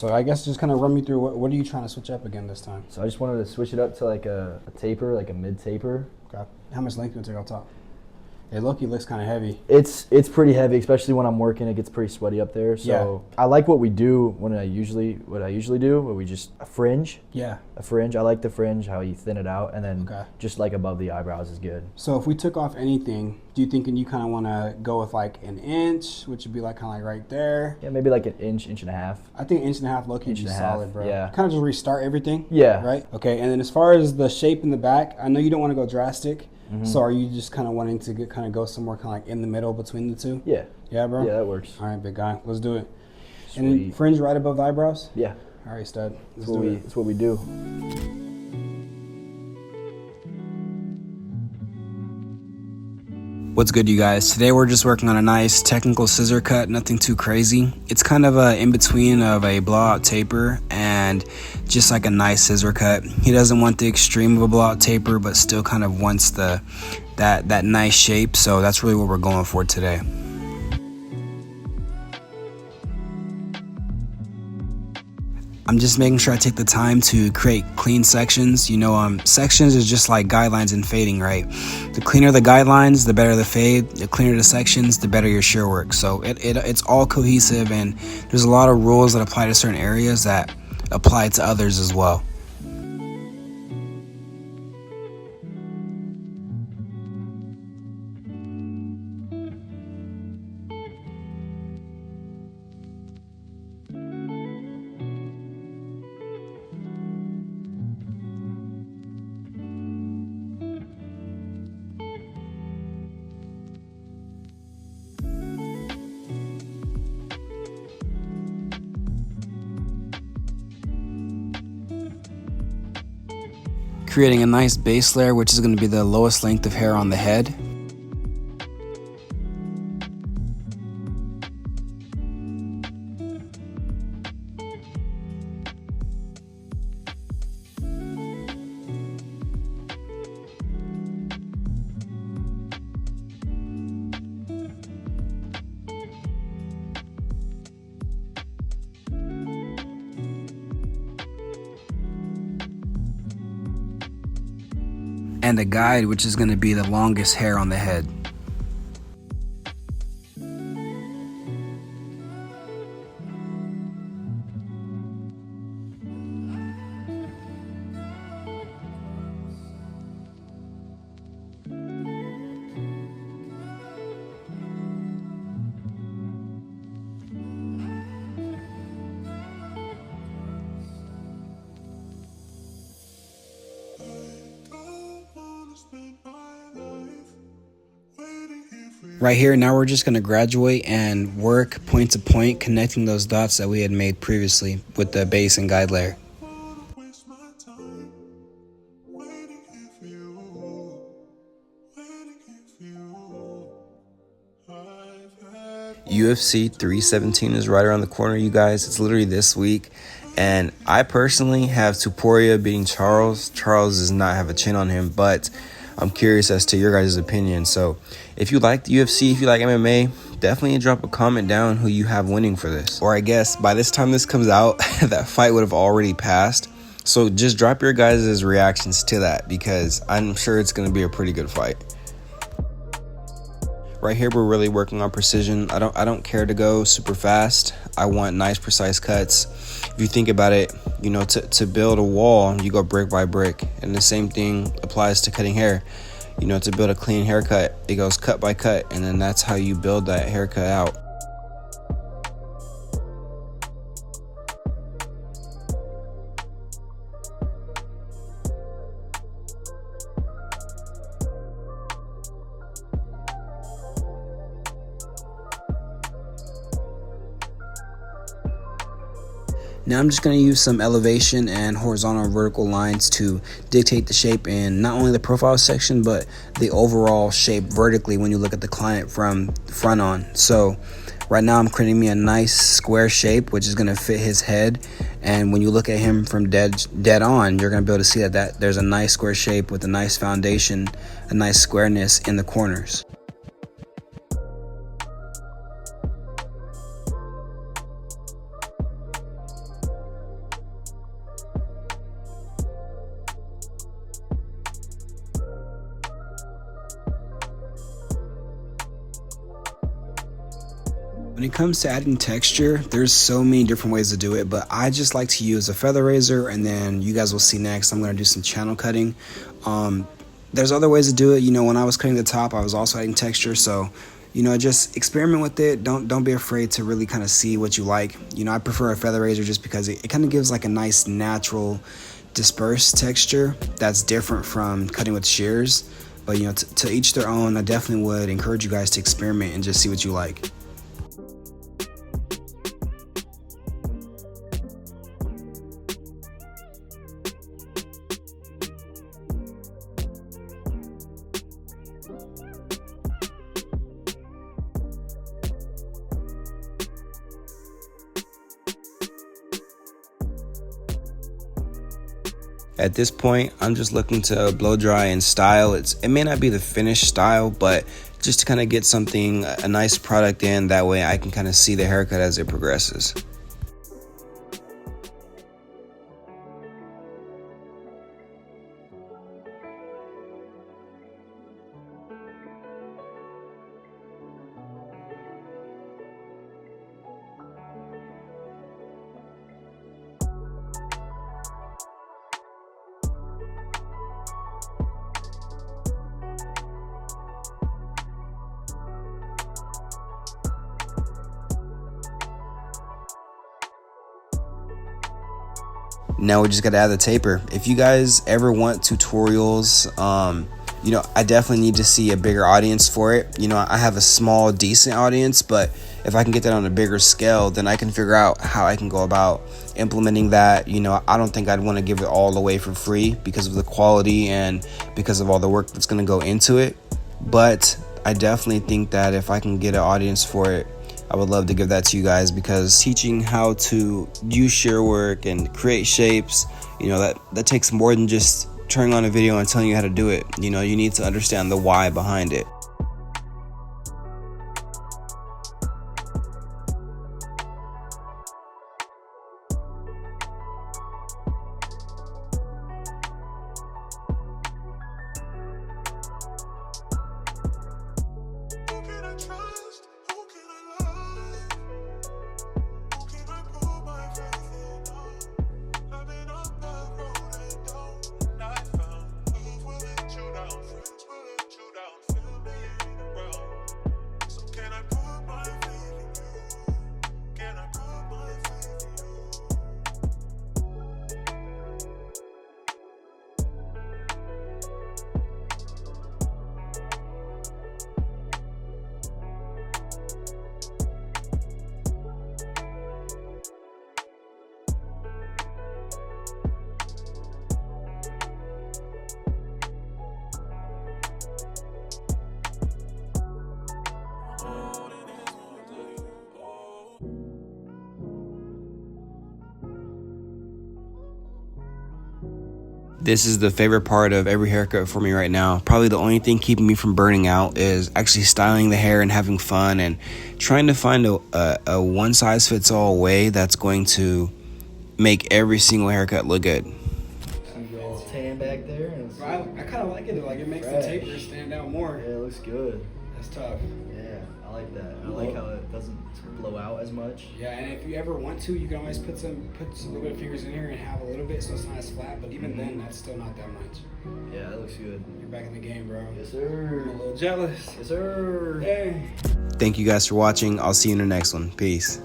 So I guess just kind of run me through what are you trying to switch up again this time? So I just wanted to switch it up to like a taper, like a mid taper. Okay. How much length do you take on top? It looks kind of heavy. It's pretty heavy, especially when I'm working. It gets pretty sweaty up there. So yeah. I like what we do what I usually do, where we just a fringe. Yeah. A fringe. I like the fringe, how you thin it out, and then just like above the eyebrows is good. So if we took off anything, do you think you kind of want to go with like an inch, which would be like kind of like right there? Yeah, maybe like an inch and a half. I think inch and a half low-key is solid, bro. Yeah. Kind of just restart everything. Yeah. Right? Okay, and then as far as the shape in the back, I know you don't want to go drastic. Mm-hmm. So are you just kind of wanting to go somewhere kind of like in the middle between the two? Yeah. Yeah, bro? Yeah, that works. All right, big guy. Let's do it. Sweet. And then fringe right above the eyebrows? Yeah. All right, stud. That's what we do. What's good, you guys? Today we're just working on a nice technical scissor cut, nothing too crazy. It's kind of a in-between of a blowout taper and just like a nice scissor cut. He doesn't want the extreme of a blowout taper, but still kind of wants that nice shape, so that's really what we're going for today. I'm just making sure I take the time to create clean sections. You know, sections is just like guidelines in fading, right? The cleaner the guidelines, the better the fade. The cleaner the sections, the better your shear work. So it's all cohesive, and there's a lot of rules that apply to certain areas that apply to others as well. Creating a nice base layer, which is going to be the lowest length of hair on the head. And a guide, which is going to be the longest hair on the head. Right here, now we're just going to graduate and work point to point, connecting those dots that we had made previously with the base and guide layer. UFC 317 is right around the corner, you guys. It's literally this week. And I personally have Tuporia beating Charles. Charles does not have a chin on him, but I'm curious as to your guys' opinion. So if you like the UFC, if you like MMA, definitely drop a comment down who you have winning for this. Or I guess by this time this comes out, that fight would have already passed. So just drop your guys' reactions to that, because I'm sure it's going to be a pretty good fight. Right here, we're really working on precision. I don't care to go super fast. I want nice, precise cuts. If you think about it, you know, to build a wall, you go brick by brick. And the same thing applies to cutting hair. You know, to build a clean haircut, it goes cut by cut. And then that's how you build that haircut out. Now I'm just going to use some elevation and horizontal and vertical lines to dictate the shape in not only the profile section, but the overall shape vertically when you look at the client from front on. So right now I'm creating me a nice square shape, which is going to fit his head. And when you look at him from dead on, you're going to be able to see that there's a nice square shape with a nice foundation, a nice squareness in the corners. When it comes to adding texture, there's so many different ways to do it, but I just like to use a feather razor, and then you guys will see next I'm going to do some channel cutting. There's other ways to do it. When I was cutting the top, I was also adding texture, so just experiment with it. Don't be afraid to really kind of see what you like. I prefer a feather razor just because it kind of gives like a nice natural dispersed texture that's different from cutting with shears. But to each their own. I definitely would encourage you guys to experiment and just see what you like. At this point, I'm just looking to blow dry and style. It may not be the finished style, but just to kind of get something, a nice product in. That way I can kind of see the haircut as it progresses. Now we just got to add the taper. If you guys ever want tutorials, I definitely need to see a bigger audience for it. I have a small, decent audience, but if I can get that on a bigger scale, then I can figure out how I can go about implementing that. I don't think I'd want to give it all away for free because of the quality and because of all the work that's going to go into it. But I definitely think that if I can get an audience for it, I would love to give that to you guys, because teaching how to use shear work and create shapes, that takes more than just turning on a video and telling you how to do it. You need to understand the why behind it. This is the favorite part of every haircut for me right now. Probably the only thing keeping me from burning out is actually styling the hair and having fun and trying to find a one-size-fits-all way that's going to make every single haircut look good. Little tan back there. Bro, I kind of like it. Like, it makes the taper stand out more. Yeah, it looks good. That's tough. Yeah, I like that. I like how it doesn't blow out as much. Yeah, and if you ever want to, you can always put some little bit of fingers in here and have a little bit so it's not as flat. But even then, that's still not that much. Yeah, that looks good. You're back in the game, bro. Yes, sir. I'm a little jealous. Yes, sir. Hey. Thank you guys for watching. I'll see you in the next one. Peace.